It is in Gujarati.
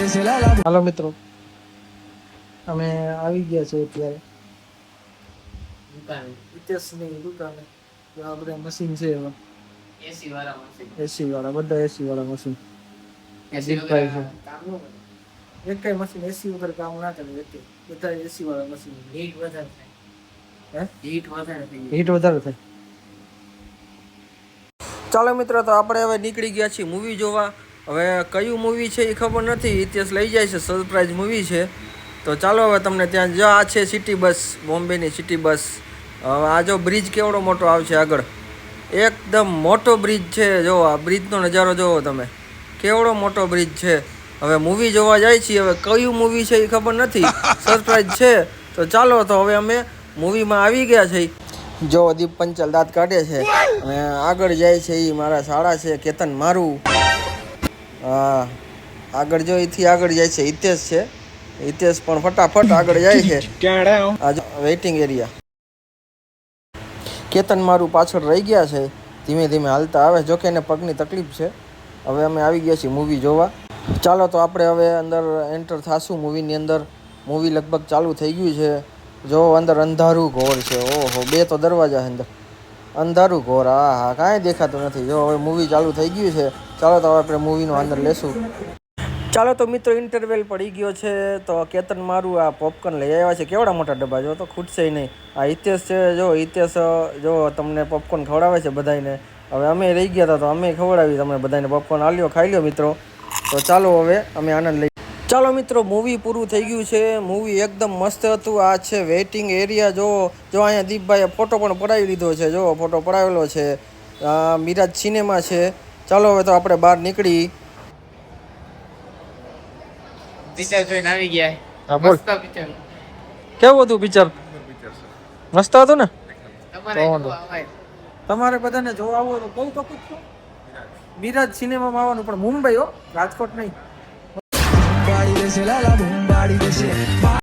હાલો મિત્રો, અમે આવી ગયા છે અત્યારે હિતેશની દુકાને. આ બધા મશીન છે એમાં, એસી વાળા બધા એસી વાળા મશીન. દીપભાઈ છે. એક કઈ મશીન એસી વગર કામ ના કરે, બધા એસી વાળા મશીન. હીટ વધારે થાય. હીટ વધારે થાય. ચાલો મિત્રો, તો આપણે હવે નીકળી ગયા છીએ મૂવી જોવા. હવે કયું મૂવી છે એ ખબર નથી, ઇતિહાસ લઈ જાય છે, સરપ્રાઈઝ મૂવી છે. તો ચાલો હવે તમને ત્યાં જો આ છે સિટી બસ, બોમ્બેની સિટી બસ. હવે આ જો બ્રિજ કેવડો મોટો આવશે આગળ, એકદમ મોટો બ્રિજ છે. જો આ બ્રિજનો નજારો જોવો તમે, કેવડો મોટો બ્રિજ છે. હવે મૂવી જોવા જાય છીએ, હવે કયું મૂવી છે એ ખબર નથી, સરપ્રાઈઝ છે. તો ચાલો, તો હવે અમે મૂવીમાં આવી ગયા છીએ. જો દીપ પંચાલ દાંત કાઢે છે અને આગળ જાય છે એ મારા શાળા છે કેતન મારું. હા, આગળ જો એથી આગળ જાય છે હિતેશ છે. હિતેશ પણ ફટાફટ આગળ જાય છે. આ વેઇટિંગ એરિયા. કેતન મારું પાછળ રહી ગયા છે, ધીમે ધીમે હાલતા આવે. જો કે એને પગની તકલીફ છે. હવે અમે આવી ગયા છીએ મૂવી જોવા. ચાલો, તો આપણે હવે અંદર એન્ટર થાશું મૂવીની અંદર. મૂવી લગભગ ચાલુ થઈ ગયું છે. જો અંદર અંધારું ઘોર છે. ઓહો, બે તો દરવાજા છે અંદર. અંધારું ઘોર, હા હા, કાંઈ દેખાતું નથી. જો હવે મૂવી ચાલુ થઈ ગયું છે. ચાલો, તો હવે આપણે મૂવીનો અંદર લેશું. ચાલો તો મિત્રો, ઇન્ટરવેલ પડી ગયો છે. તો કેતન મારું આ પોપકોર્ન લઈ આવ્યા છે. કેવડા મોટા ડબ્બા, જો તો ખૂટશે નહીં. આ હિતેશ છે, જો હિતેશ જો તમને પોપકોર્ન ખવડાવે છે બધાને. હવે અમે રહી ગયા હતા તો અમે ખવડાવી તમને બધાને પોપકોર્ન. આલ્યો, ખાઈ લ્યો મિત્રો. તો ચાલો હવે અમે આનંદ લઈ. ચાલો મિત્રો, મૂવી પૂરું થઈ ગયું છે. મૂવી એકદમ મસ્ત હતું. આ છે વેઇટિંગ એરિયા. જો અહીંયા દીપભાઈએ ફોટો પણ પડાવી લીધો છે. જો ફોટો પડાવેલો છે. મિરાજ સિનેમા છે. ચાલો હવે તો આપણે બહાર નીકળી. પિક્ચર જોઈને આવી ગયા. હા, બોલ. કેવું હતું પિક્ચર? મસ્ત હતું ને? તમારે બધાને જોવા આવવું તો બહુ તકલીફ છે. મિરાજ સિનેમામાં આવવાનું, પણ મુંબઈ હો, રાજકોટ નહીં.